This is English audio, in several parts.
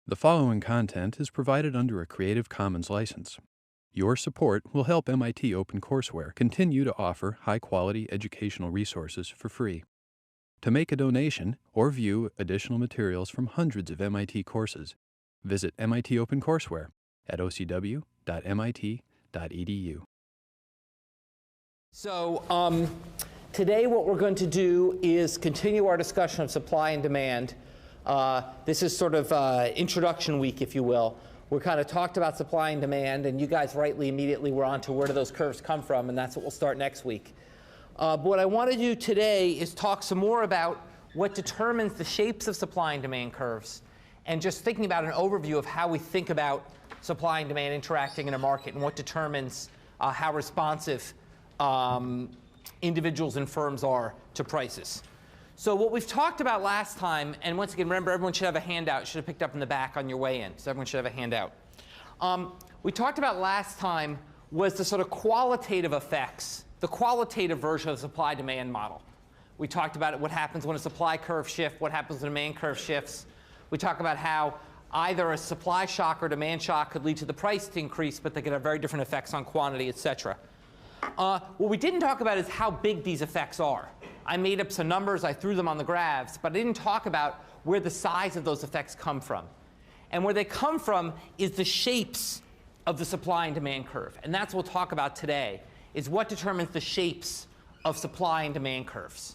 The following content is provided under a Creative Commons license. Your support will help MIT OpenCourseware continue to offer high-quality educational resources for free. To make a donation or view additional materials from hundreds of MIT courses, visit MIT OpenCourseware at ocw.mit.edu. So today what we're going to do is continue our discussion of supply and demand. This is sort of introduction week, if you will. We kind of talked about supply and demand, and you guys rightly immediately were on to where do those curves come from, and that's what we'll start next week. But what I want to do today is talk some more about what determines the shapes of supply and demand curves, and just thinking about an overview of how we think about supply and demand interacting in a market and what determines how responsive individuals and firms are to prices. So what we've talked about last time, and once again, remember, everyone should have a handout. Should have picked up in the back on your way in, so everyone should have a handout. We talked about last time was the sort of qualitative effects, the qualitative version of the supply-demand model. We talked about what happens when a supply curve shifts, what happens when a demand curve shifts. We talked about how either a supply shock or demand shock could lead to the price to increase, but they could have very different effects on quantity, et cetera. What we didn't talk about is how big these effects are. I made up some numbers, I threw them on the graphs, but I didn't talk about where the size of those effects come from. And where they come from is the shapes of the supply and demand curve. And that's what we'll talk about today, is what determines the shapes of supply and demand curves.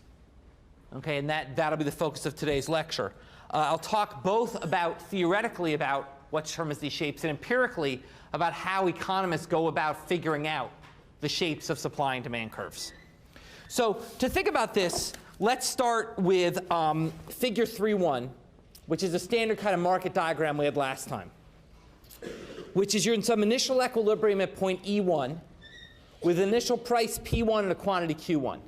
Okay, and that'll be the focus of today's lecture. I'll talk both about theoretically about what determines these shapes and empirically about how economists go about figuring out the shapes of supply and demand curves. So to think about this, let's start with figure 3.1, which is a standard kind of market diagram we had last time, which is you're in some initial equilibrium at point E1 with initial price P1 and a quantity Q1.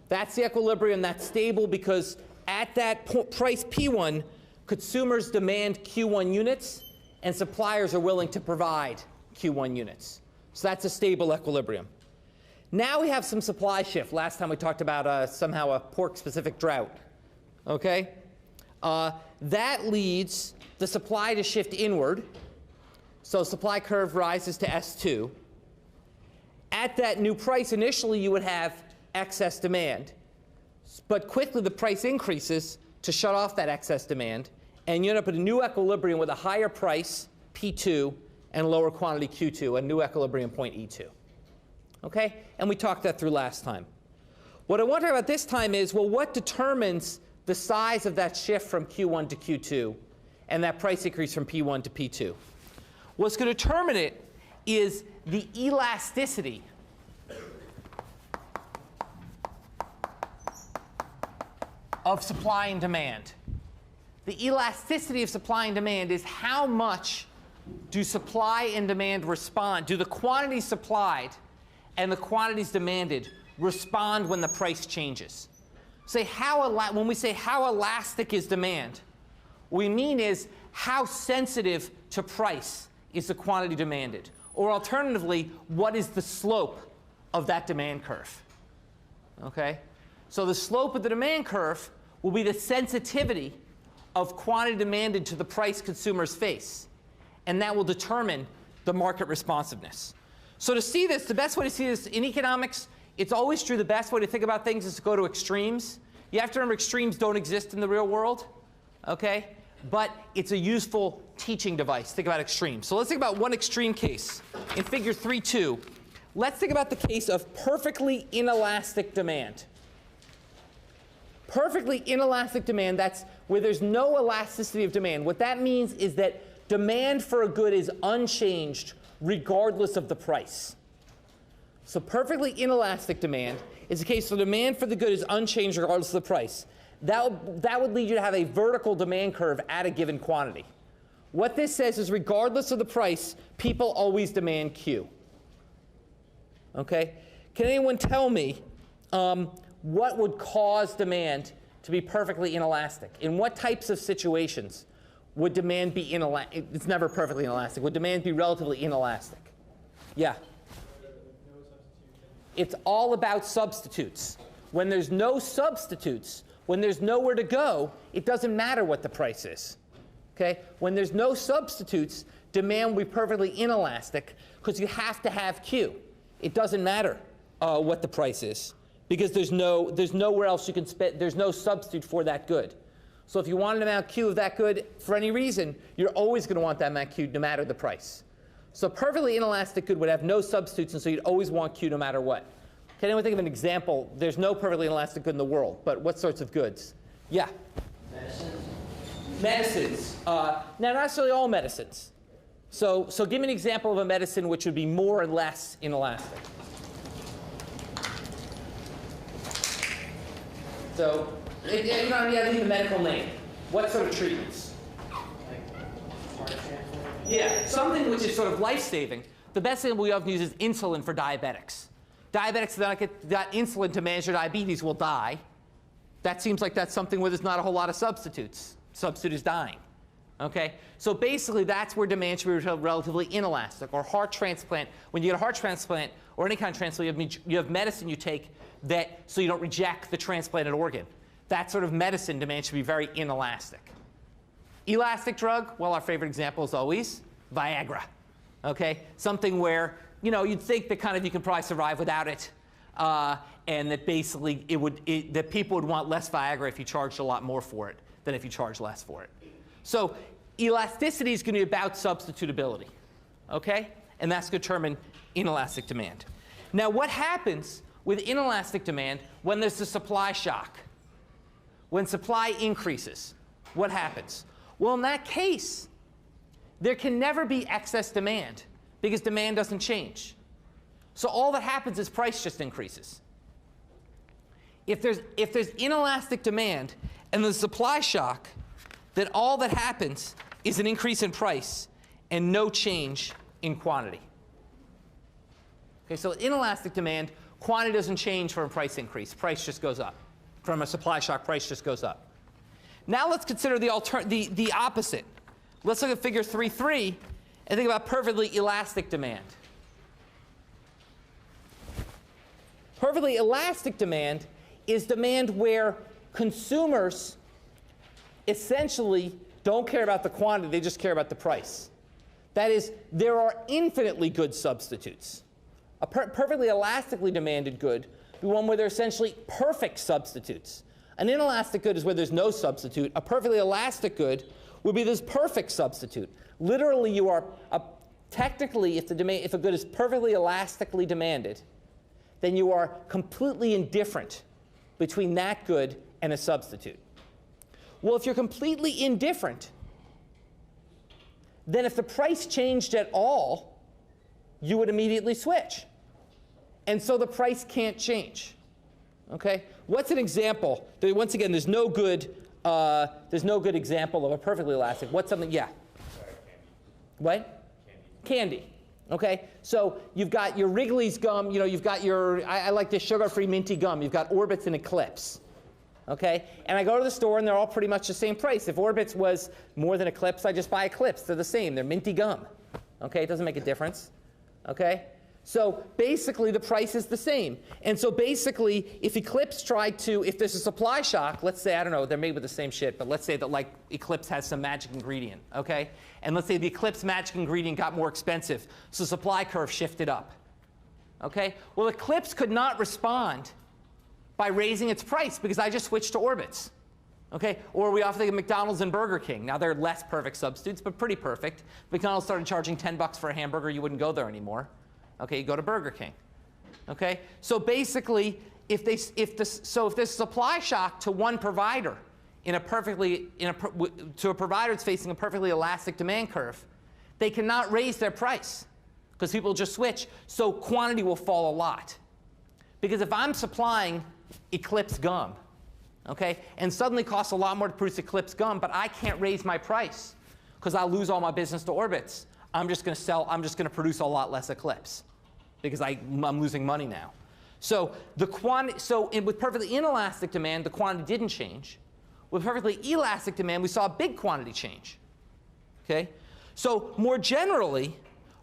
That's the equilibrium. That's stable because at that price P1, consumers demand Q1 units, and suppliers are willing to provide Q1 units. So that's a stable equilibrium. Now we have some supply shift. Last time we talked about somehow a pork-specific drought. Okay? That leads the supply to shift inward. So supply curve rises to S2. At that new price, initially you would have excess demand. But quickly the price increases to shut off that excess demand. And you end up at a new equilibrium with a higher price, P2, and lower quantity Q2, a new equilibrium point E2. Okay? And we talked that through last time. What I want to talk about this time is, well, what determines the size of that shift from Q1 to Q2 and that price increase from P1 to P2? What's going to determine it is the elasticity of supply and demand. The elasticity of supply and demand is how much do supply and demand respond? Do the quantities supplied and the quantities demanded respond when the price changes? When we say how elastic is demand, what we mean is how sensitive to price is the quantity demanded? Or alternatively, what is the slope of that demand curve? Okay? So the slope of the demand curve will be the sensitivity of quantity demanded to the price consumers face. And that will determine the market responsiveness. So to see this, the best way to see this in economics, it's always true the best way to think about things is to go to extremes. You have to remember extremes don't exist in the real world. Okay? But it's a useful teaching device. Think about extremes. So let's think about one extreme case. In figure 3.2, let's think about the case of perfectly inelastic demand. Perfectly inelastic demand, that's where there's no elasticity of demand. What that means is that demand for a good is unchanged regardless of the price. So perfectly inelastic demand is a case where demand for the good is unchanged regardless of the price. That would lead you to have a vertical demand curve at a given quantity. What this says is regardless of the price, people always demand Q. Okay? Can anyone tell me what would cause demand to be perfectly inelastic? In what types of situations would demand be inelastic? It's never perfectly inelastic. Would demand be relatively inelastic? Yeah? It's all about substitutes. When there's no substitutes, when there's nowhere to go, it doesn't matter what the price is. Okay? When there's no substitutes, demand will be perfectly inelastic because you have to have Q. It doesn't matter what the price is because there's nowhere else you can spend. There's no substitute for that good. So if you want an amount Q of that good for any reason, you're always going to want that amount Q no matter the price. So perfectly inelastic good would have no substitutes, and so you'd always want Q no matter what. Can anyone think of an example? There's no perfectly inelastic good in the world, but what sorts of goods? Yeah? Medicines. Medicines. Now, not necessarily all medicines. So give me an example of a medicine which would be more or less inelastic. So you don't have to need the medical name. What sort of treatments? Like heart transplant. Yeah, something which is sort of life-saving. The best thing we often use is insulin for diabetics. Diabetics that don't get that insulin to manage their diabetes will die. That seems like that's something where there's not a whole lot of substitutes. Substitute is dying. Okay? So basically, that's where demand should be relatively inelastic. Or heart transplant. When you get a heart transplant or any kind of transplant, you have medicine you take that so you don't reject the transplanted organ. That sort of medicine demand should be very inelastic. Elastic drug, well, our favorite example is always Viagra. Okay? Something where, you know, you'd think that kind of you could probably survive without it, and that basically that people would want less Viagra if you charged a lot more for it than if you charged less for it. So elasticity is going to be about substitutability. Okay? And that's going to determine inelastic demand. Now, what happens with inelastic demand when there's a supply shock? When supply increases, what happens? Well, in that case, there can never be excess demand because demand doesn't change. So all that happens is price just increases. If there's inelastic demand and there's supply shock, then all that happens is an increase in price and no change in quantity. Okay, so inelastic demand, quantity doesn't change from a price increase. Price just goes up. From a supply shock, price just goes up. Now let's consider the opposite. Let's look at figure 3.3 and think about perfectly elastic demand. Perfectly elastic demand is demand where consumers essentially don't care about the quantity, they just care about the price. That is, there are infinitely good substitutes. A perfectly elastically demanded good would be one where there are essentially perfect substitutes. An inelastic good is where there's no substitute. A perfectly elastic good would be this perfect substitute. Literally, you are technically, if a good is perfectly elastically demanded, then you are completely indifferent between that good and a substitute. Well, if you're completely indifferent, then if the price changed at all, you would immediately switch. And so the price can't change. Okay? What's an example? Once again, there's no good example of a perfectly elastic. What's something? Yeah. Sorry, candy. What? Candy. Okay. So you've got your Wrigley's gum. You know, you've got your. I like this sugar-free minty gum. You've got Orbit's and Eclipse. Okay. And I go to the store and they're all pretty much the same price. If Orbit's was more than Eclipse, I just buy Eclipse. They're the same. They're minty gum. Okay. It doesn't make a difference. Okay. So basically, the price is the same. And so basically, if Eclipse tried to, if there's a supply shock, let's say, I don't know, they're made with the same shit, but let's say that like Eclipse has some magic ingredient, okay? And let's say the Eclipse magic ingredient got more expensive, so the supply curve shifted up, okay? Well, Eclipse could not respond by raising its price because I just switched to Orbit's, okay? Or we often think of McDonald's and Burger King. Now, they're less perfect substitutes, but pretty perfect. McDonald's started charging $10 for a hamburger, you wouldn't go there anymore. Okay, you go to Burger King. Okay, so basically, if there's supply shock to one provider to a provider that's facing a perfectly elastic demand curve, they cannot raise their price because people just switch. So quantity will fall a lot. Because if I'm supplying Eclipse gum, okay, and suddenly costs a lot more to produce Eclipse gum, but I can't raise my price because I'll lose all my business to Orbit's. I'm just going to produce a lot less Eclipse because I'm losing money now. So with perfectly inelastic demand, the quantity didn't change. With perfectly elastic demand, we saw a big quantity change. Okay? So more generally,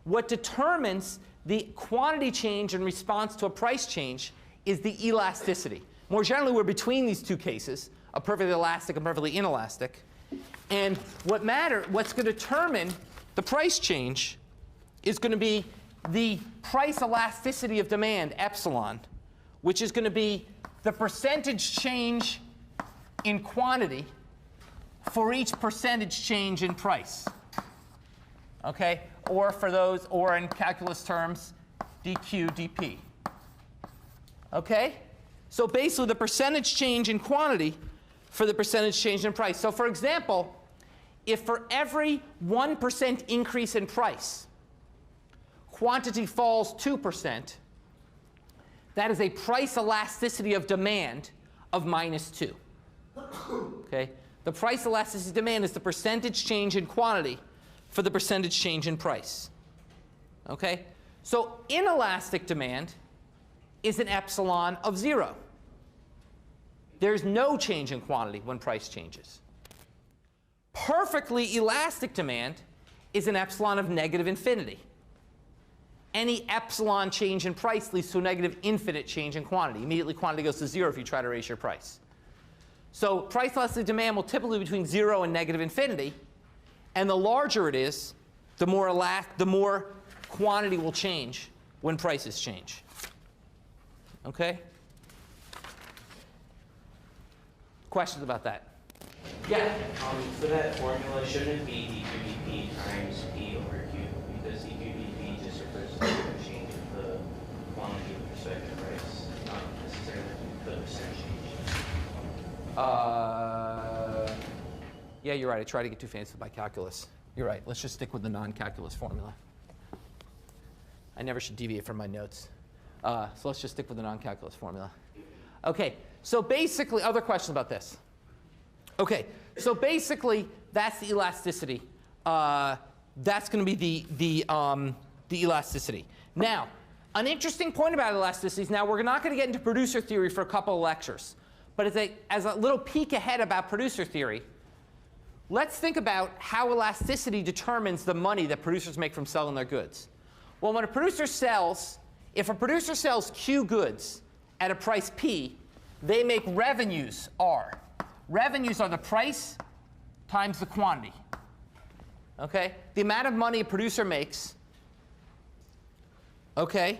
what determines the quantity change in response to a price change is the elasticity. More generally, we're between these two cases, a perfectly elastic and perfectly inelastic. And what's going to determine the price change is going to be the price elasticity of demand, epsilon, which is going to be the percentage change in quantity for each percentage change in price. Okay? Or in calculus terms, dq dp. Okay? So basically the percentage change in quantity for the percentage change in price. So for example, if for every 1% increase in price, quantity falls 2%, that is a price elasticity of demand of -2. Okay? The price elasticity of demand is the percentage change in quantity for the percentage change in price. Okay? So inelastic demand is an epsilon of 0. There's no change in quantity when price changes. Perfectly elastic demand is an epsilon of -infinity. Any epsilon change in price leads to a negative infinite change in quantity. Immediately quantity goes to 0 if you try to raise your price. So price elasticity of demand will typically be between 0 and -infinity. And the larger it is, the more quantity will change when prices change. Okay? Questions about that? Yeah? For that formula, shouldn't it be dQdP times P over Q? Because dQdP just refers to the change of the quantity with respect to price, not necessarily the percent change. Yeah, you're right. I tried to get too fancy with my calculus. You're right. Let's just stick with the non-calculus formula. I never should deviate from my notes. So let's just stick with the non-calculus formula. OK, so basically, other questions about this? OK, so basically, that's the elasticity. That's going to be the elasticity. Now, an interesting point about elasticities. Now, we're not going to get into producer theory for a couple of lectures. But as a little peek ahead about producer theory, let's think about how elasticity determines the money that producers make from selling their goods. Well, when a producer sells, if a producer sells Q goods at a price P, they make revenues R. Revenues are the price times the quantity. Okay? The amount of money a producer makes, okay,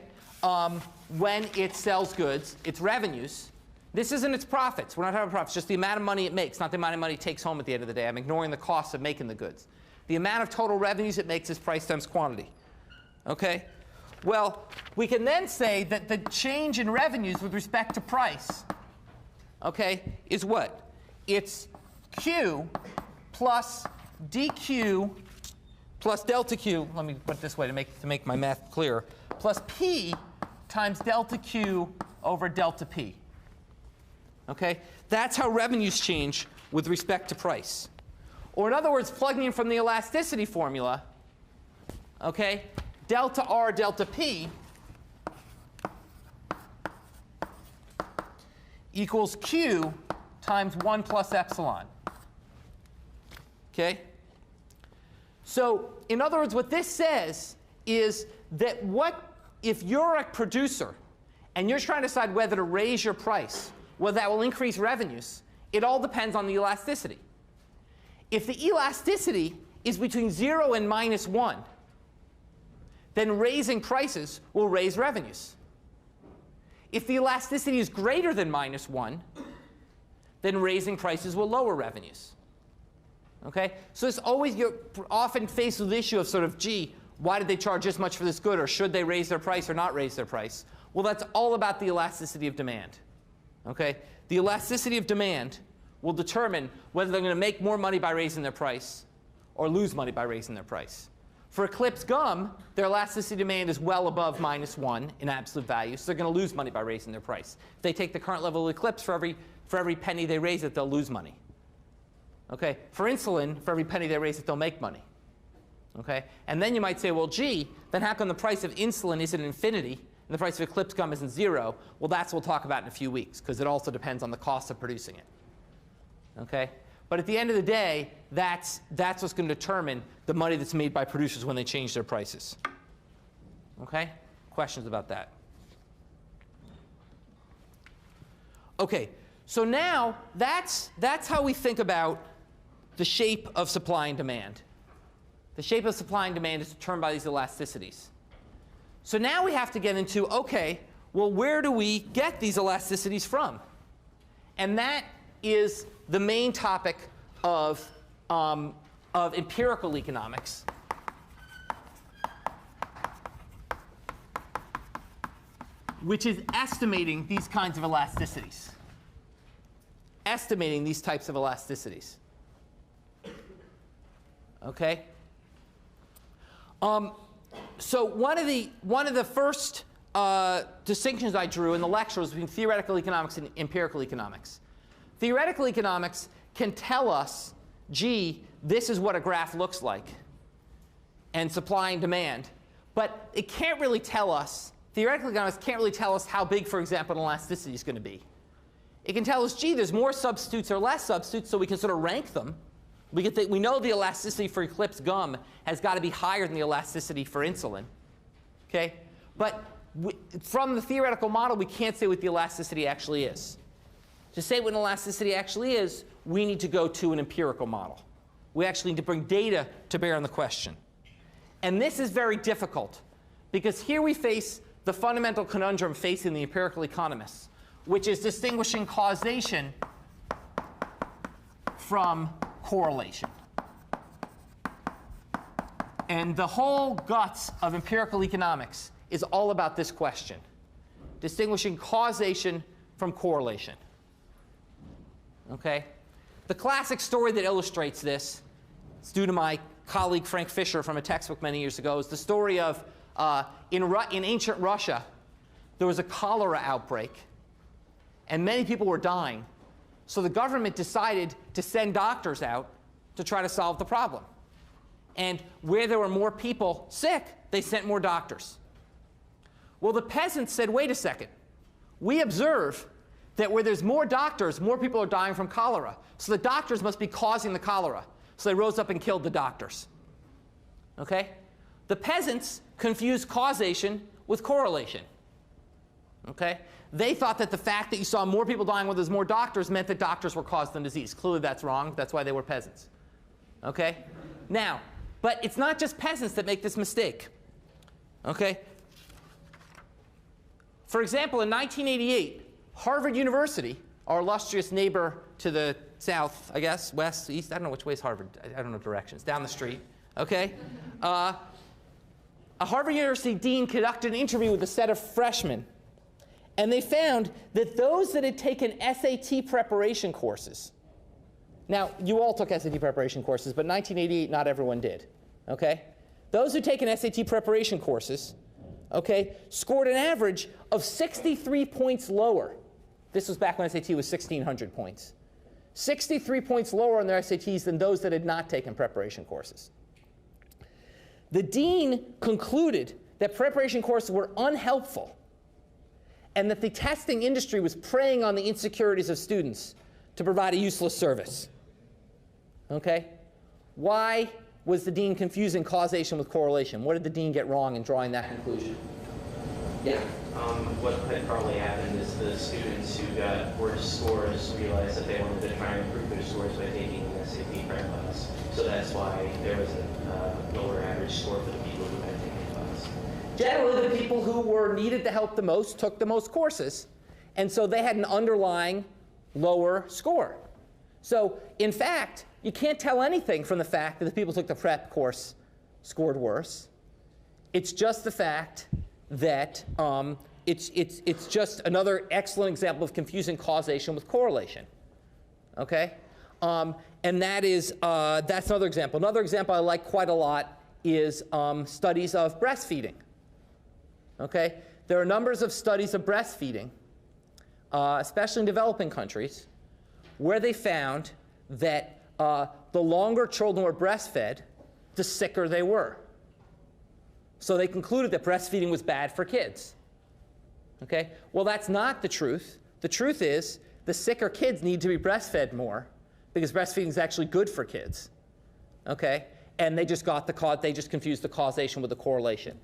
when it sells goods, its revenues. This isn't its profits. We're not talking about profits, just the amount of money it makes, not the amount of money it takes home at the end of the day. I'm ignoring the cost of making the goods. The amount of total revenues it makes is price times quantity. Okay? Well, we can then say that the change in revenues with respect to price, okay, is what? It's Q plus dQ plus delta Q. Let me put it this way to make my math clear. Plus P times delta Q over delta P. Okay? That's how revenues change with respect to price. Or in other words, plugging in from the elasticity formula, okay, delta R delta P equals Q times 1 plus epsilon. Okay? So in other words, what this says is that if you're a producer and you're trying to decide whether to raise your price, whether that will increase revenues, it all depends on the elasticity. If the elasticity is between 0 and -1, then raising prices will raise revenues. If the elasticity is greater than -1, then raising prices will lower revenues. Okay? So it's always, you're often faced with the issue of sort of, gee, why did they charge this much for this good, or should they raise their price or not raise their price? Well, that's all about the elasticity of demand. Okay? The elasticity of demand will determine whether they're going to make more money by raising their price or lose money by raising their price. For Eclipse gum, their elasticity of demand is well above -1 in absolute value, so they're going to lose money by raising their price. If they take the current level of Eclipse, for every penny they raise it, they'll lose money. Okay? For insulin, for every penny they raise it, they'll make money. Okay? And then you might say, well, gee, then how come the price of insulin isn't infinity and the price of Eclipse gum isn't 0? Well, that's what we'll talk about in a few weeks, because it also depends on the cost of producing it. Okay? But at the end of the day, that's what's going to determine the money that's made by producers when they change their prices. Okay? Questions about that? Okay. So now that's how we think about the shape of supply and demand. The shape of supply and demand is determined by these elasticities. So now we have to get into, OK, well, where do we get these elasticities from? And that is the main topic of empirical economics. Which is estimating these kinds of elasticities. Estimating these types of elasticities. OK? So one of the first distinctions I drew in the lecture was between theoretical economics and empirical economics. Theoretical economics can tell us, gee, this is what a graph looks like, and supply and demand. But it can't really tell us, theoretical economics can't really tell us how big, for example, an elasticity is going to be. It can tell us, gee, there's more substitutes or less substitutes, so we can sort of rank them. We know the elasticity for Eclipse gum has got to be higher than the elasticity for insulin. Okay? But from the theoretical model, we can't say what the elasticity actually is. To say what an elasticity actually is, we need to go to an empirical model. We actually need to bring data to bear on the question. And this is very difficult, because here we face the fundamental conundrum facing the empirical economists, which is distinguishing causation from correlation. And the whole guts of empirical economics is all about this question, distinguishing causation from correlation. Okay? The classic story that illustrates this, it's due to my colleague Frank Fisher from a textbook many years ago, is the story of in ancient Russia, there was a cholera outbreak, and many people were dying. So the government decided to send doctors out to try to solve the problem. And where there were more people sick, they sent more doctors. Well, the peasants said, wait a second. We observe that where there's more doctors, more people are dying from cholera. So the doctors must be causing the cholera. So they rose up and killed the doctors. Okay? The peasants confused causation with correlation. Okay? They thought that the fact that you saw more people dying when there's more doctors meant that doctors were causing the disease. Clearly that's wrong. That's why they were peasants. Okay? Now, but it's not just peasants that make this mistake. Okay? For example, in 1988, Harvard University, our illustrious neighbor to the south, I guess, west, east, I don't know which way is Harvard. I don't know directions. Down the street. Okay? A Harvard University dean conducted an interview with a set of freshmen. And they found that those that had taken SAT preparation courses, now, you all took SAT preparation courses, but in 1988, not everyone did. Okay? Those who taken SAT preparation courses, okay, scored an average of 63 points lower. This was back when SAT was 1,600 points. 63 points lower on their SATs than those that had not taken preparation courses. The dean concluded that preparation courses were unhelpful and that the testing industry was preying on the insecurities of students to provide a useless service. Okay? Why was the dean confusing causation with correlation? What did the dean get wrong in drawing that conclusion? Yeah? What had probably happened is the students who got worse scores realized that they wanted to try and improve their scores by taking an SAT prep class. So that's why there was a lower average score for the people who had taken the class. Generally, the people who were needed the help the most took the most courses. And so they had an underlying lower score. So in fact, you can't tell anything from the fact that the people who took the prep course scored worse. It's just the fact that it's just another excellent example of confusing causation with correlation. Okay? And that's another example. Another example I like quite a lot is studies of breastfeeding. Okay? There are numbers of studies of breastfeeding, especially in developing countries, where they found that the longer children were breastfed, the sicker they were. So they concluded that breastfeeding was bad for kids. Okay? Well, that's not the truth. The truth is the sicker kids need to be breastfed more because breastfeeding is actually good for kids. Okay? And they just confused the causation with the correlation.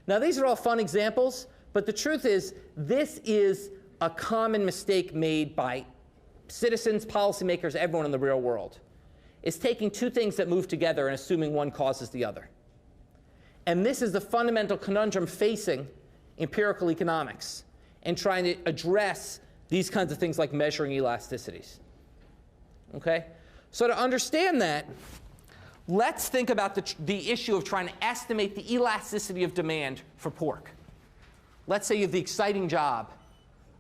Now, these are all fun examples, but the truth is this is a common mistake made by citizens, policymakers, everyone in the real world. is taking two things that move together and assuming one causes the other. And this is the fundamental conundrum facing empirical economics and trying to address these kinds of things like measuring elasticities. Okay? So to understand that, let's think about the issue of trying to estimate the elasticity of demand for pork. Let's say you have the exciting job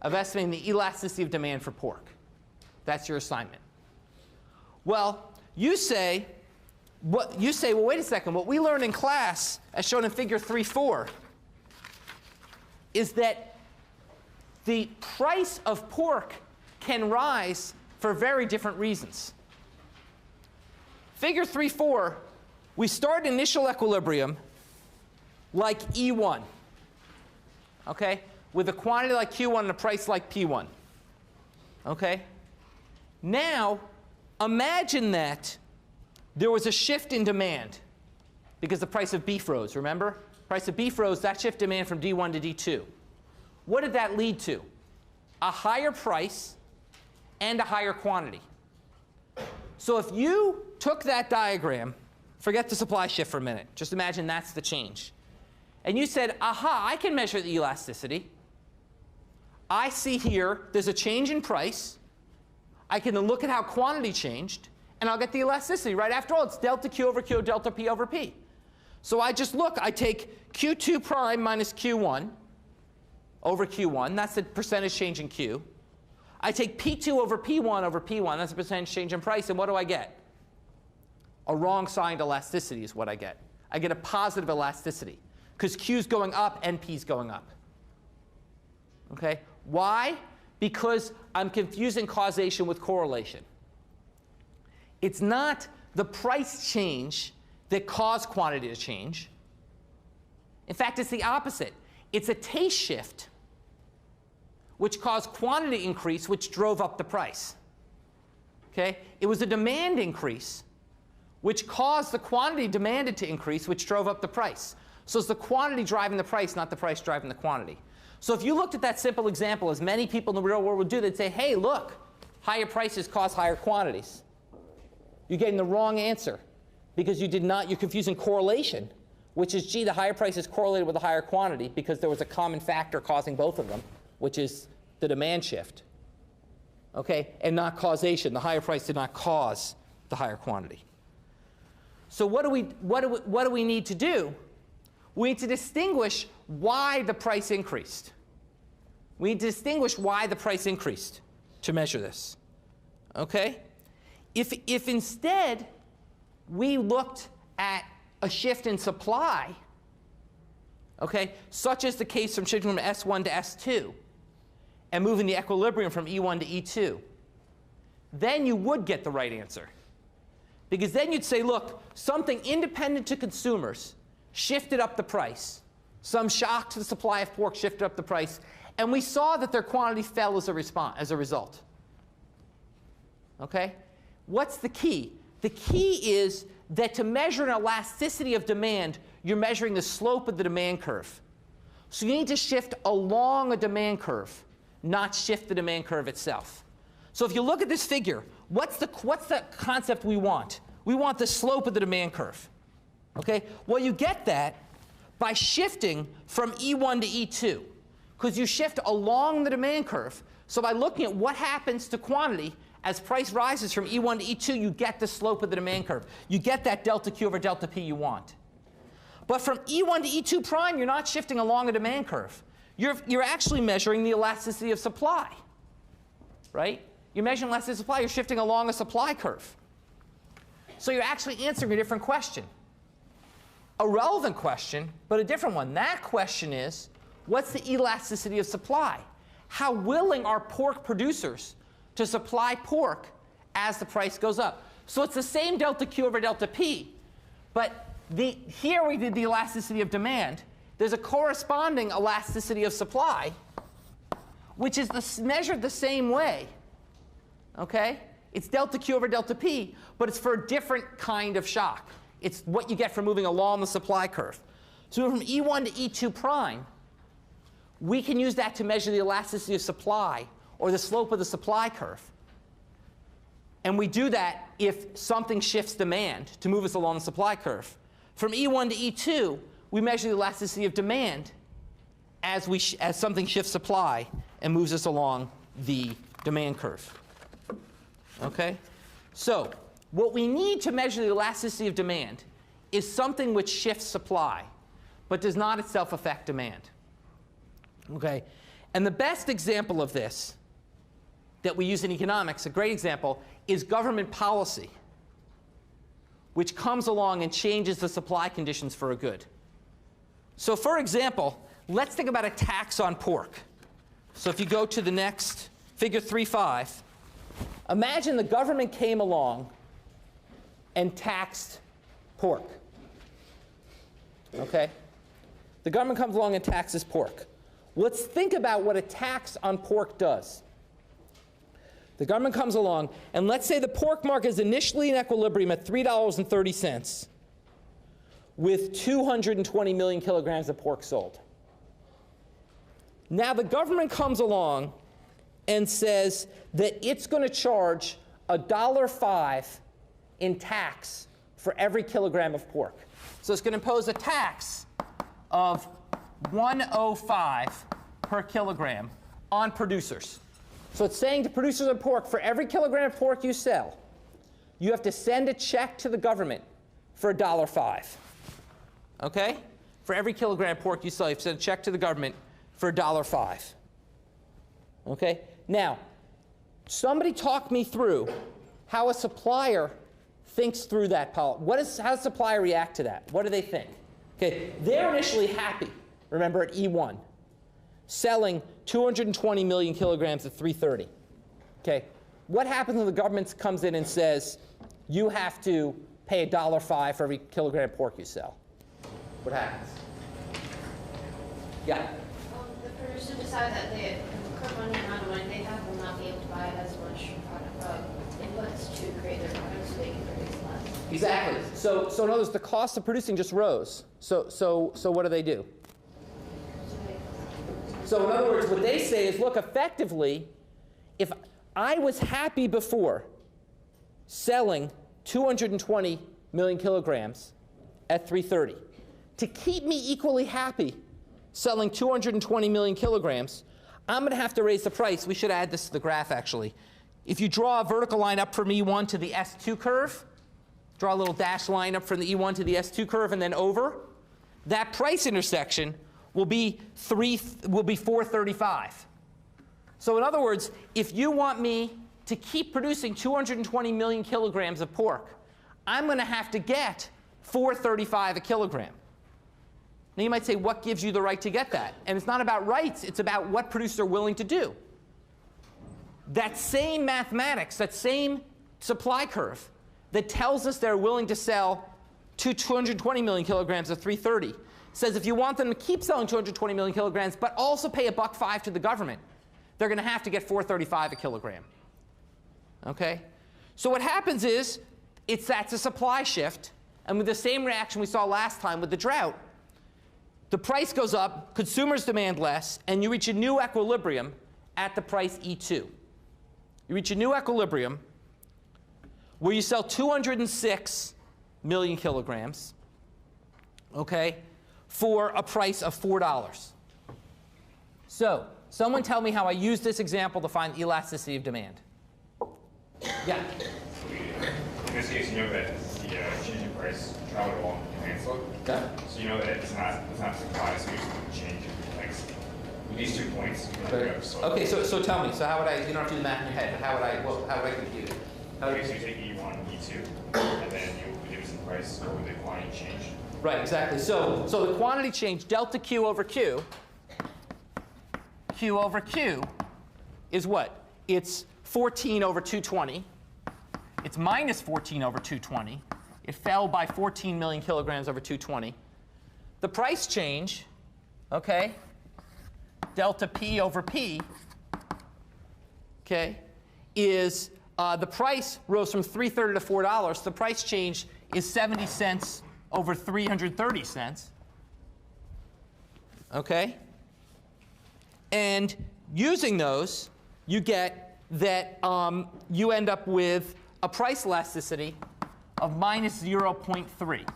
of estimating the elasticity of demand for pork. That's your assignment. Well, you say, well, wait a second. What we learned in class, as shown in figure 3.4, is that the price of pork can rise for very different reasons. Figure 3.4, we start initial equilibrium like E1, okay, with a quantity like Q1 and a price like P1. Okay? Now, imagine that there was a shift in demand because the price of beef rose, remember? Price of beef rose, that shift demand from D1 to D2. What did that lead to? A higher price and a higher quantity. So if you took that diagram, forget the supply shift for a minute, just imagine that's the change. And you said, aha, I can measure the elasticity. I see here there's a change in price. I can then look at how quantity changed, and I'll get the elasticity. Right? After all, it's delta Q over Q, delta P over P. So I just look. I take Q2 prime minus Q1 over Q1. That's the percentage change in Q. I take P2 over P1. That's the percentage change in price. And what do I get? A wrong-signed elasticity is what I get. I get a positive elasticity because Q's going up and P's going up. Okay? Why? Because I'm confusing causation with correlation. It's not the price change that caused quantity to change. In fact, it's the opposite. It's a taste shift which caused quantity increase, which drove up the price. Okay? It was a demand increase which caused the quantity demanded to increase, which drove up the price. So it's the quantity driving the price, not the price driving the quantity. So if you looked at that simple example, as many people in the real world would do, they'd say, hey, look, higher prices cause higher quantities. You're getting the wrong answer because you're confusing correlation, which is, gee, the higher price is correlated with the higher quantity because there was a common factor causing both of them, which is the demand shift, okay, and not causation. The higher price did not cause the higher quantity. So what do we need to do? We need to distinguish why the price increased. We need to distinguish why the price increased to measure this. Okay? If instead we looked at a shift in supply, okay, such as the case from shifting from S1 to S2 and moving the equilibrium from E1 to E2, then you would get the right answer. Because then you'd say, look, something independent to consumers shifted up the price. Some shock to the supply of pork shifted up the price. And we saw that their quantity fell as a result. Okay? What's the key? The key is that to measure an elasticity of demand, you're measuring the slope of the demand curve. So you need to shift along a demand curve, not shift the demand curve itself. So if you look at this figure, what's the concept we want? We want the slope of the demand curve. Okay? Well, you get that by shifting from E1 to E2, because you shift along the demand curve. So by looking at what happens to quantity as price rises from E1 to E2, you get the slope of the demand curve. You get that delta Q over delta P you want. But from E1 to E2 prime, you're not shifting along a demand curve. You're actually measuring the elasticity of supply, right? You're measuring elasticity of supply. You're shifting along a supply curve. So you're actually answering a different question. A relevant question, but a different one. That question is, what's the elasticity of supply? How willing are pork producers to supply pork as the price goes up? So it's the same delta Q over delta P, but here we did the elasticity of demand. There's a corresponding elasticity of supply, which is measured the same way. Okay? It's delta Q over delta P, but it's for a different kind of shock. It's what you get from moving along the supply curve. So from E1 to E2 prime, we can use that to measure the elasticity of supply or the slope of the supply curve. And we do that if something shifts demand to move us along the supply curve. From E1 to E2, we measure the elasticity of demand as something shifts supply and moves us along the demand curve. Okay? So what we need to measure the elasticity of demand is something which shifts supply, but does not itself affect demand. Okay? And the best example of this that we use in economics, a great example, is government policy, which comes along and changes the supply conditions for a good. So for example, let's think about a tax on pork. So if you go to the next, figure 3.5, imagine the government came along and taxed pork. Okay? The government comes along and taxes pork. Let's think about what a tax on pork does. The government comes along, and let's say the pork market is initially in equilibrium at $3.30 with 220 million kilograms of pork sold. Now the government comes along and says that it's going to charge $1.05 in tax for every kilogram of pork. So it's going to impose a tax of $1.05 per kilogram on producers. So it's saying to producers of pork, for every kilogram of pork you sell, you have to send a check to the government for $1.05. Okay? For every kilogram of pork you sell, you have to send a check to the government for $1.05. Okay? Now, somebody talk me through how a supplier thinks through that policy. How does a supplier react to that? What do they think? Okay, they're initially happy, remember, at E1, selling 220 million kilograms at 330. Okay, what happens when the government comes in and says, you have to pay $1.05 for every kilogram of pork you sell? What happens? Yeah? The producer decide that the current amount of money they have will not be able to buy as much inputs to create their products, so they can produce less. Exactly. So in other words, the cost of producing just rose. So what do they do? So in other words, what they say is, look, effectively, if I was happy before selling 220 million kilograms at 330, to keep me equally happy selling 220 million kilograms, I'm going to have to raise the price. We should add this to the graph, actually. If you draw a vertical line up from E1 to the S2 curve, draw a little dashed line up from the E1 to the S2 curve and then over, that price intersection will be 435. So in other words, if you want me to keep producing 220 million kilograms of pork, I'm going to have to get 435 a kilogram. Now you might say, what gives you the right to get that? And it's not about rights, it's about what producers are willing to do. That same mathematics, that same supply curve that tells us they're willing to sell 220 million kilograms of 330 says if you want them to keep selling 220 million kilograms but also pay $1.05 to the government, they're going to have to get 435 a kilogram. Okay? So what happens is that's a supply shift, and with the same reaction we saw last time with the drought, the price goes up, consumers demand less, and you reach a new equilibrium at the price E2. You reach a new equilibrium where you sell 206 million kilograms, okay, for a price of $4. So someone tell me how I use this example to find the elasticity of demand. Yeah? In this case, you know that the change in price traveled along the demand slope. Okay. So you know that it's not supply, so you just change it. Like, with these 2 points, you can Okay. Okay, so tell me, so how would I, you don't have to do the math in your head, but how would I compute it? Okay, so you take E1, E2, and then you reduce the price over the quantity change. Right, exactly. So the quantity change, delta Q over Q is what? It's 14 over 220. It's minus 14 over 220. It fell by 14 million kilograms over 220. The price change, okay, delta P over P, okay, is the price rose from $3.30 to $4. The price change is 70 cents over 330 cents. Okay? And using those, you get that you end up with a price elasticity of minus 0.3.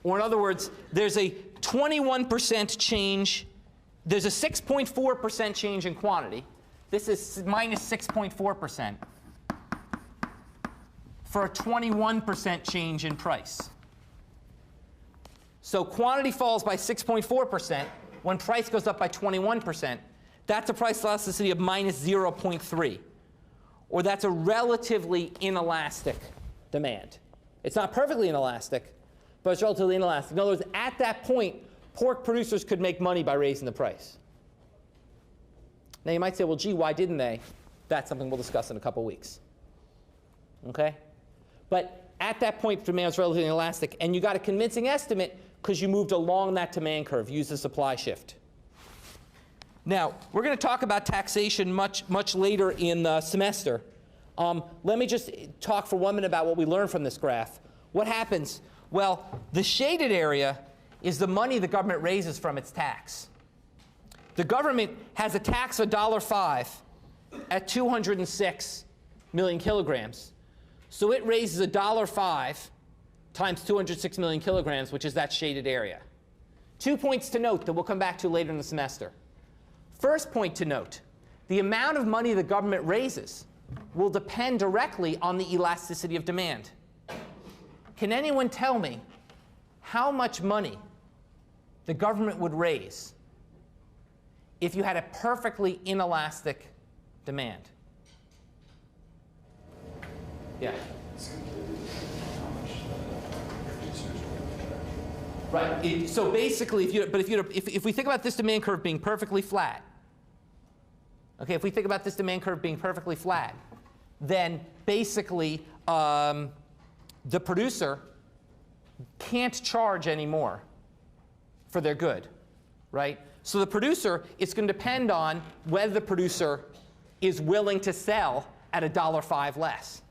Or in other words, there's a 21% change. There's a 6.4% change in quantity. This is minus 6.4% for a 21% change in price. So quantity falls by 6.4% when price goes up by 21%. That's a price elasticity of minus 0.3. Or that's a relatively inelastic demand. It's not perfectly inelastic, but it's relatively inelastic. In other words, at that point, pork producers could make money by raising the price. Now you might say, well, gee, why didn't they? That's something we'll discuss in a couple weeks. Okay? But at that point, demand was relatively inelastic, and you got a convincing estimate because you moved along that demand curve, used the supply shift. Now, we're going to talk about taxation much later in the semester. Let me just talk for 1 minute about what we learned from this graph. What happens? Well, the shaded area is the money the government raises from its tax. The government has a tax of $1.05 at 206 million kilograms. So it raises $1.05 times 206 million kilograms, which is that shaded area. 2 points to note that we'll come back to later in the semester. First point to note, the amount of money the government raises will depend directly on the elasticity of demand. Can anyone tell me how much money the government would raise if you had a perfectly inelastic demand? Yeah. Right. So basically, if we think about this demand curve being perfectly flat, okay, if we think about this demand curve being perfectly flat, then basically the producer can't charge any more for their good, right? So the producer, it's going to depend on whether the producer is willing to sell at $1.05 less,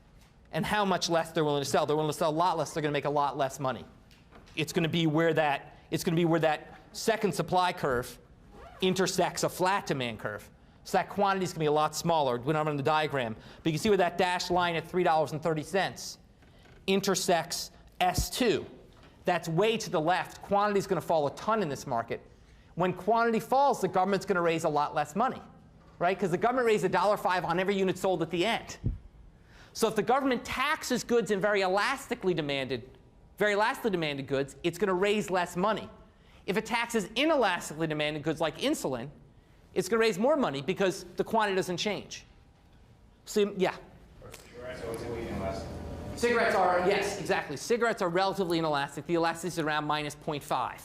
and how much less they're willing to sell. They're willing to sell a lot less. They're going to make a lot less money. It's going to be where that second supply curve intersects a flat demand curve. So that quantity is going to be a lot smaller. We don't have it in the diagram, but you can see where that dashed line at $3.30 intersects S2. That's way to the left. Quantity is going to fall a ton in this market. When quantity falls, the government's going to raise a lot less money, right? Because the government raised $1.05 on every unit sold at the end. So if the government taxes goods in very elastically demanded goods, it's going to raise less money. If it taxes inelastically demanded goods like insulin, it's going to raise more money because the quantity doesn't change. So, yeah? Cigarettes are, yes, exactly. Cigarettes are relatively inelastic. The elasticity is around minus 0.5.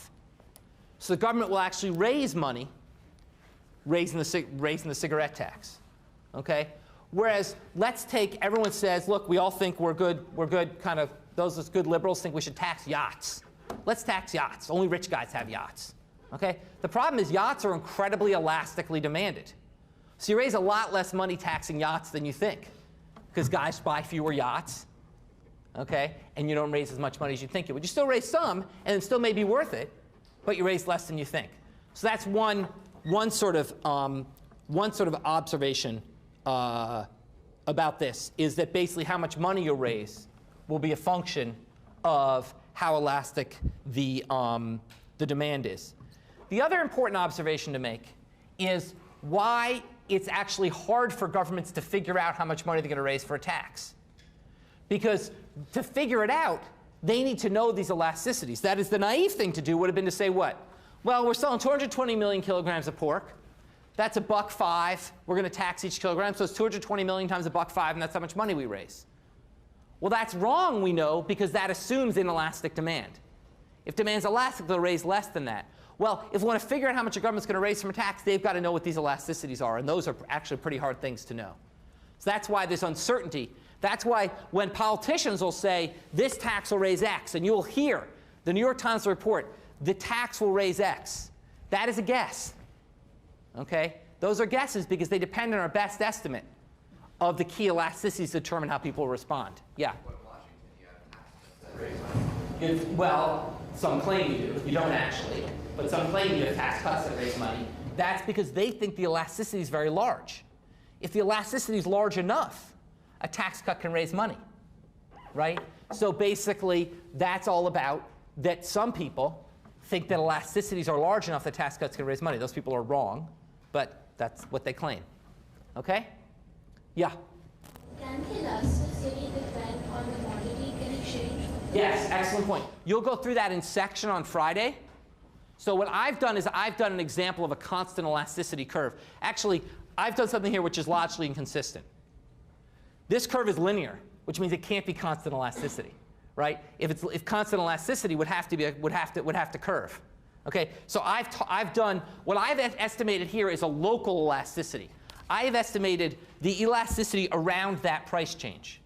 So the government will actually raise money raising the cigarette tax. Okay? Whereas, let's take, everyone says, look, we all think we're good, kind of, those good liberals think we should tax yachts. Let's tax yachts. Only rich guys have yachts. Okay? The problem is yachts are incredibly elastically demanded. So you raise a lot less money taxing yachts than you think, because guys buy fewer yachts, okay? And you don't raise as much money as you think you would. You still raise some, and it still may be worth it, but you raise less than you think. So that's one sort of observation about this, is that basically how much money you raise will be a function of how elastic the demand is. The other important observation to make is why it's actually hard for governments to figure out how much money they're going to raise for a tax. Because to figure it out, they need to know these elasticities. That is, the naive thing to do would have been to say what? Well, we're selling 220 million kilograms of pork. That's $1.05. We're going to tax each kilogram. So it's 220 million times $1.05, and that's how much money we raise. Well, that's wrong, we know, because that assumes inelastic demand. If demand's elastic, they'll raise less than that. Well, if we want to figure out how much a government's going to raise from a tax, they've got to know what these elasticities are, and those are actually pretty hard things to know. So that's why there's uncertainty. That's why when politicians will say, this tax will raise X, and you'll hear the New York Times report, the tax will raise X. That is a guess. Okay? Those are guesses because they depend on our best estimate of the key elasticities to determine how people will respond. Yeah? What in Washington, you have tax cuts that raise money? Well, some claim you do. You don't actually. But some claim you have tax cuts that raise money. That's because they think the elasticity is very large. If the elasticity is large enough, a tax cut can raise money, right? So basically, that's all about that some people think that elasticities are large enough that tax cuts can raise money. Those people are wrong, but that's what they claim. Okay? Yeah? Can the elasticity depend on the quantity in exchange? Yes, excellent point. You'll go through that in section on Friday. So what I've done is I've done an example of a constant elasticity curve. Actually, I've done something here which is logically inconsistent. This curve is linear, which means it can't be constant elasticity, right? If constant elasticity would have to curve. Okay, so I've done what I've estimated here is a local elasticity. I have estimated the elasticity around that price change.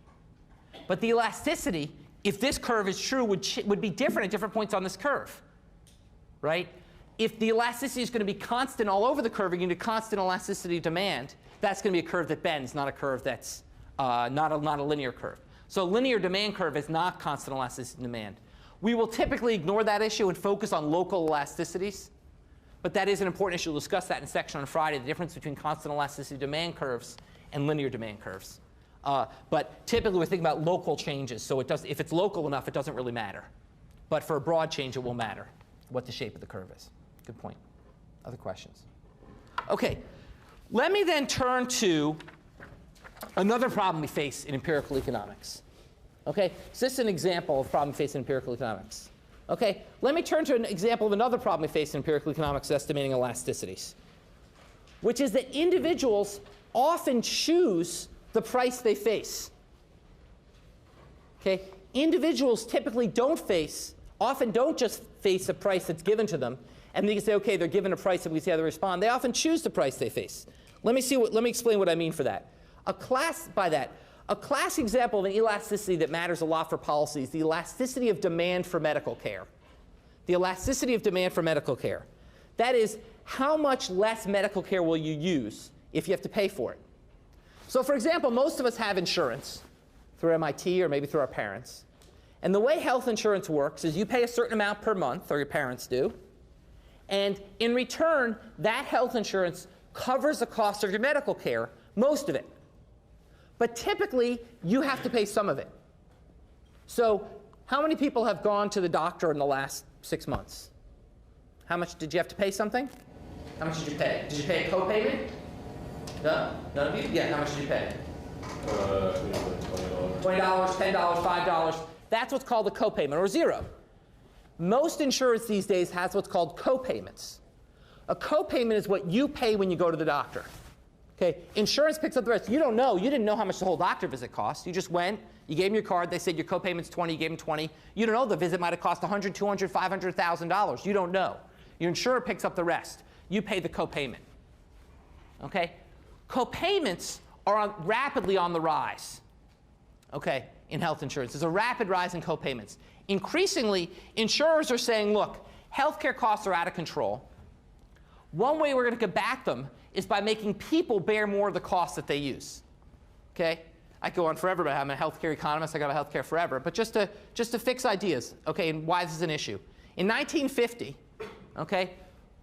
But the elasticity, if this curve is true, would be different at different points on this curve, right? If the elasticity is going to be constant all over the curve, you're going to constant elasticity of demand, that's going to be a curve that bends, not a curve that's not a linear curve. So a linear demand curve is not constant elasticity demand. We will typically ignore that issue and focus on local elasticities. But that is an important issue. We'll discuss that in section on Friday, the difference between constant elasticity demand curves and linear demand curves. But typically we're thinking about local changes. So if it's local enough, it doesn't really matter. But for a broad change, it will matter what the shape of the curve is. Good point. Other questions? OK, let me then turn to another problem we face in empirical economics. OK, so this is an example of a problem we face in empirical economics. OK, let me turn to an example of another problem we face in empirical economics estimating elasticities, which is that individuals often choose the price they face. OK, individuals typically often don't just face a price that's given to them, and they can say, OK, they're given a price and we see how they respond. They often choose the price they face. Let me explain what I mean for that. A class example of an elasticity that matters a lot for policy is the elasticity of demand for medical care. The elasticity of demand for medical care. That is, how much less medical care will you use if you have to pay for it? So for example, most of us have insurance through MIT or maybe through our parents. And the way health insurance works is you pay a certain amount per month, or your parents do. And in return, that health insurance covers the cost of your medical care, most of it. But typically, you have to pay some of it. So how many people have gone to the doctor in the last 6 months? How much did you have to pay something? How much did you pay? Did you pay a co-payment? No? None of you? Yeah, how much did you pay? $20, $10, $5. That's what's called a co-payment, or zero. Most insurance these days has what's called co-payments. A co-payment is what you pay when you go to the doctor. Okay, insurance picks up the rest. You don't know. You didn't know how much the whole doctor visit cost. You just went. You gave them your card. They said your co-payment's 20. You gave them 20. You don't know. The visit might have cost $100, $200, $500,000. You don't know. Your insurer picks up the rest. You pay the co-payment. Okay, co-payments are rapidly on the rise. Okay, in health insurance, there's a rapid rise in co-payments. Increasingly, insurers are saying, look, healthcare costs are out of control. One way we're going to combat them is by making people bear more of the costs that they use. Okay? I could go on forever, but I'm a healthcare economist. I got about healthcare forever. But just to fix ideas, okay, and why this is an issue. In 1950, okay,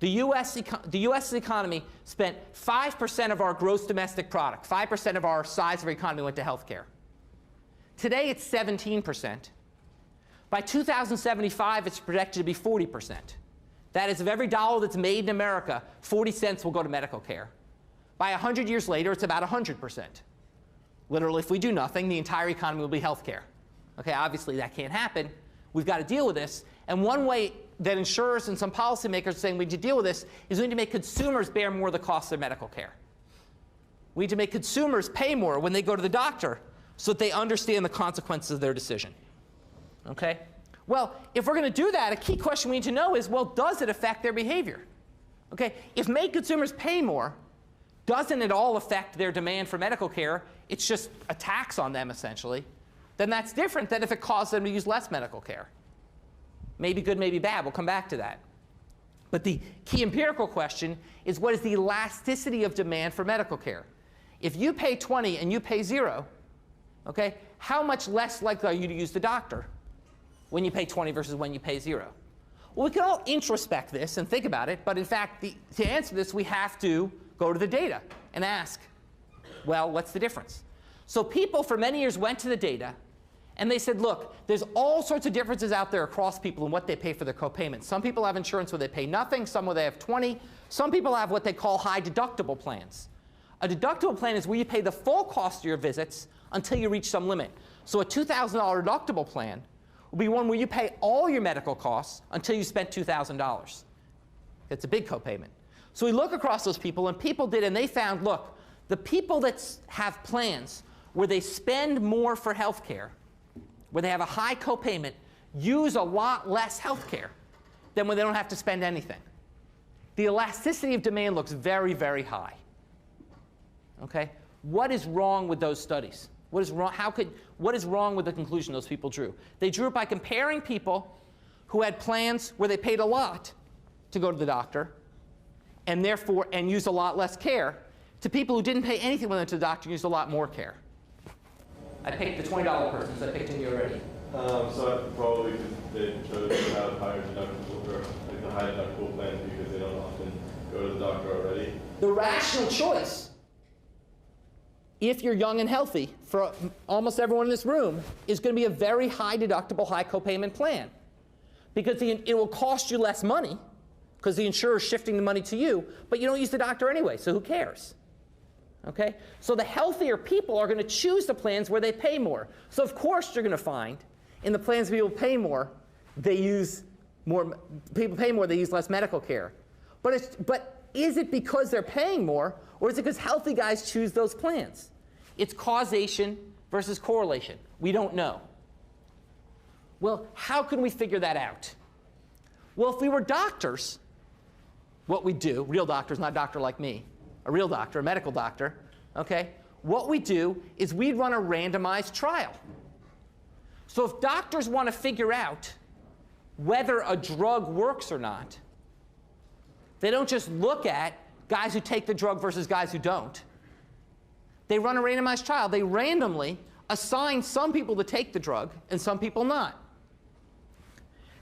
the U.S. economy spent 5% of our gross domestic product, 5% of our size of our economy went to healthcare. Today, it's 17%. By 2075, it's projected to be 40%. That is, of every dollar that's made in America, 40 cents will go to medical care. By 100 years later, it's about 100%. Literally, if we do nothing, the entire economy will be healthcare. Okay, obviously that can't happen. We've got to deal with this. And one way that insurers and some policymakers are saying we need to deal with this is we need to make consumers bear more of the cost of medical care. We need to make consumers pay more when they go to the doctor so that they understand the consequences of their decision. Okay? Well, if we're going to do that, a key question we need to know is, well, does it affect their behavior? Okay? If make consumers pay more, doesn't it all affect their demand for medical care? It's just a tax on them, essentially. Then that's different than if it caused them to use less medical care. Maybe good, maybe bad. We'll come back to that. But the key empirical question is, what is the elasticity of demand for medical care? If you pay 20 and you pay 0, okay, how much less likely are you to use the doctor when you pay 20 versus when you pay 0? Well, we can all introspect this and think about it, but in fact, to answer this, we have to go to the data and ask, well, what's the difference? So people for many years went to the data, and they said, look, there's all sorts of differences out there across people in what they pay for their copayments. Some people have insurance where they pay nothing, some where they have 20. Some people have what they call high deductible plans. A deductible plan is where you pay the full cost of your visits until you reach some limit. So a $2,000 deductible plan will be one where you pay all your medical costs until you spent $2,000. That's a big copayment. So we look across those people, and people did, and they found, look, the people that have plans where they spend more for health care, where they have a high copayment, use a lot less health care than when they don't have to spend anything. The elasticity of demand looks very, very high. Okay? What is wrong with those studies? What is wrong? What is wrong with the conclusion those people drew? They drew it by comparing people who had plans where they paid a lot to go to the doctor and therefore used a lot less care to people who didn't pay anything when they went to the doctor and used a lot more care. I picked the $20 person, so I picked him already. So I probably they chose to have higher deductible or like the high deductible plans because they don't often go to the doctor already. The rational choice, if you're young and healthy, for almost everyone in this room, is going to be a very high deductible, high copayment plan. Because it will cost you less money, because the insurer is shifting the money to you, but you don't use the doctor anyway, so who cares? Okay? So the healthier people are going to choose the plans where they pay more. So of course you're going to find in the plans where people pay more, they use more, people pay more, they use less medical care. But is it because they're paying more, or is it because healthy guys choose those plans? It's causation versus correlation. We don't know. Well, how can we figure that out? Well, if we were doctors, what we do, real doctors, not a doctor like me, a real doctor, a medical doctor, okay, what we do is we'd run a randomized trial. So if doctors want to figure out whether a drug works or not, they don't just look at guys who take the drug versus guys who don't. They run a randomized trial. They randomly assign some people to take the drug and some people not.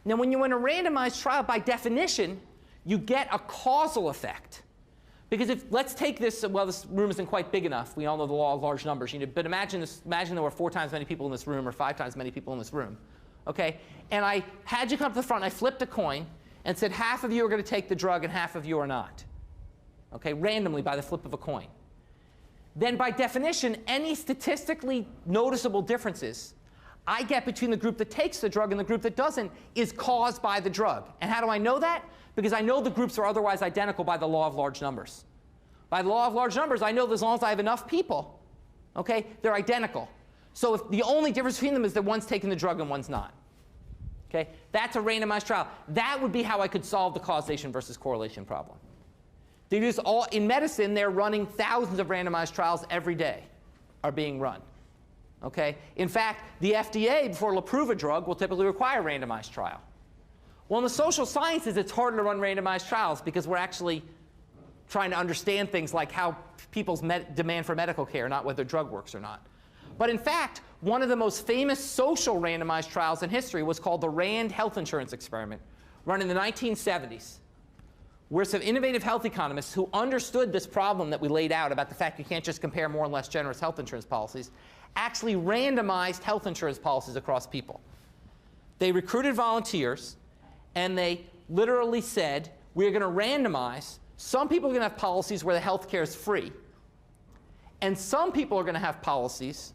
Now, when you run a randomized trial, by definition, you get a causal effect. Because if, let's take this, well, this room isn't quite big enough. We all know the law of large numbers. But imagine there were 4 times as many people in this room or 5 times as many people in this room. Okay? And I had you come to the front, and I flipped a coin and said half of you are going to take the drug and half of you are not. Okay? Randomly by the flip of a coin. Then by definition, any statistically noticeable differences I get between the group that takes the drug and the group that doesn't is caused by the drug. And how do I know that? Because I know the groups are otherwise identical by the law of large numbers. By the law of large numbers, I know that as long as I have enough people, okay, they're identical. So if the only difference between them is that one's taking the drug and one's not. Okay? That's a randomized trial. That would be how I could solve the causation versus correlation problem. They use in medicine, they're running thousands of randomized trials every day are being run. Okay? In fact, the FDA, before it'll approve a drug, will typically require a randomized trial. Well, in the social sciences, it's harder to run randomized trials because we're actually trying to understand things like how people's demand for medical care, not whether drug works or not. But in fact, one of the most famous social randomized trials in history was called the Rand health insurance experiment, run in the 1970s, where some innovative health economists who understood this problem that we laid out about the fact you can't just compare more and less generous health insurance policies, actually randomized health insurance policies across people. They recruited volunteers, and they literally said, we're going to randomize. Some people are going to have policies where the health care is free. And some people are going to have policies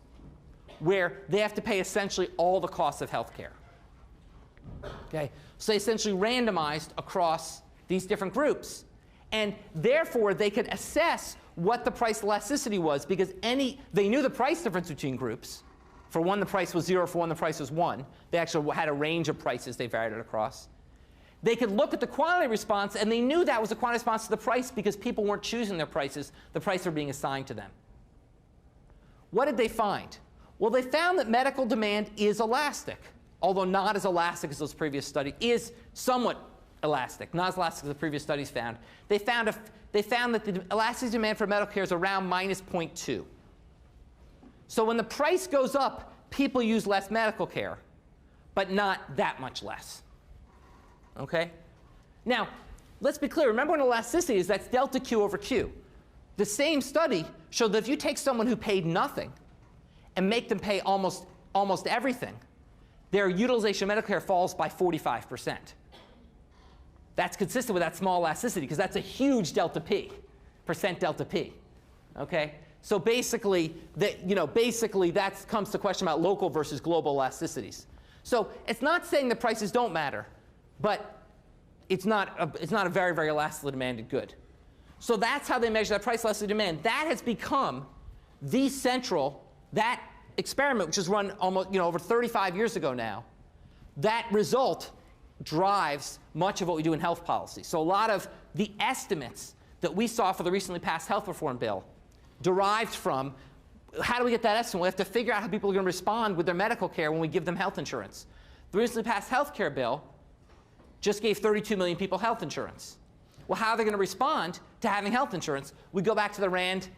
where they have to pay essentially all the costs of health care. Okay? So they essentially randomized across these different groups. And therefore, they could assess what the price elasticity was, because they knew the price difference between groups. For one, the price was 0. For one, the price was 1. They actually had a range of prices they varied it across. They could look at the quantity response, and they knew that was the quantity response to the price because people weren't choosing their prices. The prices were being assigned to them. What did they find? Well, they found that medical demand is elastic, although not as elastic as those previous studies. Is somewhat elastic, not as elastic as the previous studies found. They found that the elasticity demand for medical care is around -0.2. So when the price goes up, people use less medical care, but not that much less. Okay? Now, let's be clear. Remember when elasticity is, that's delta Q over Q. The same study showed that if you take someone who paid nothing and make them pay almost everything, their utilization of medical care falls by 45%. That's consistent with that small elasticity because that's a huge delta P, percent delta P. Okay? So basically, that comes to the question about local versus global elasticities. So it's not saying that prices don't matter, but it's not a very, very elastically demanded good. So that's how they measure that price elasticity demand. That has become the central, that experiment, which was run almost over 35 years ago now, that result drives much of what we do in health policy. So a lot of the estimates that we saw for the recently passed health reform bill derived from, how do we get that estimate? We have to figure out how people are going to respond with their medical care when we give them health insurance. The recently passed health care bill just gave 32 million people health insurance. Well, how are they going to respond to having health insurance? We go back to the RAND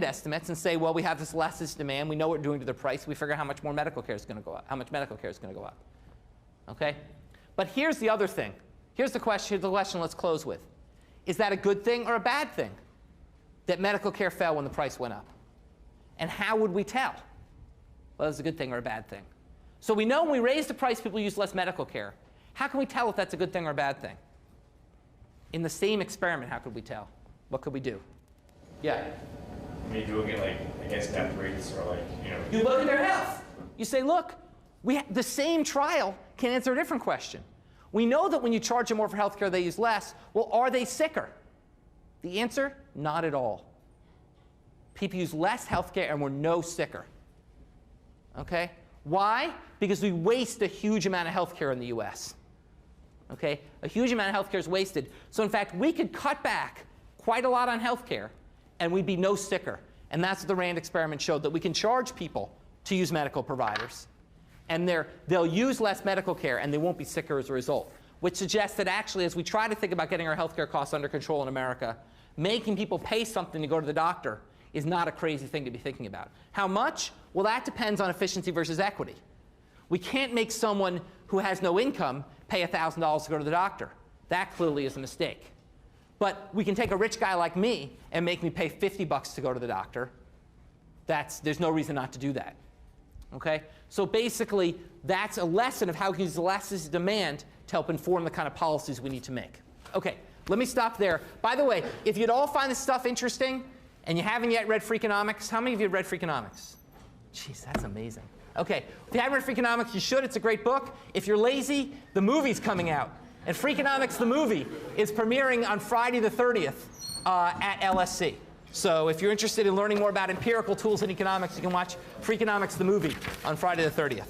estimates and say, well, we have this elasticity demand. We know what we're doing to the price. We figure out how much more medical care is going to go up, how much medical care is going to go up. Okay? But here's the other thing. Here's the question let's close with. Is that a good thing or a bad thing that medical care fell when the price went up? And how would we tell whether it's a good thing or a bad thing? So we know when we raise the price, people use less medical care. How can we tell if that's a good thing or a bad thing? In the same experiment, how could we tell? What could we do? Yeah? I mean, you look at, like, I guess, death rates or, like, You look at their health. You say, look, the same trial can answer a different question. We know that when you charge them more for health care, they use less. Well, are they sicker? The answer, not at all. People use less health care and we're no sicker. Okay? Why? Because we waste a huge amount of health care in the US. Okay? A huge amount of health care is wasted. So in fact, we could cut back quite a lot on health care and we'd be no sicker. And that's what the RAND experiment showed, that we can charge people to use medical providers. And they'll use less medical care and they won't be sicker as a result. Which suggests that actually, as we try to think about getting our healthcare costs under control in America, making people pay something to go to the doctor is not a crazy thing to be thinking about. How much? Well, that depends on efficiency versus equity. We can't make someone who has no income pay $1,000 to go to the doctor. That clearly is a mistake. But we can take a rich guy like me and make me pay $50 to go to the doctor. There's no reason not to do that. Okay? So basically, that's a lesson of how we can use elasticity of demand to help inform the kind of policies we need to make. Okay, let me stop there. By the way, if you'd all find this stuff interesting and you haven't yet read Freakonomics, how many of you have read Freakonomics? Jeez, that's amazing. Okay, if you haven't read Freakonomics, you should. It's a great book. If you're lazy, the movie's coming out. And Freakonomics, the movie, is premiering on Friday the 30th at LSC. So if you're interested in learning more about empirical tools in economics, you can watch Freakonomics, the movie, on Friday the 30th.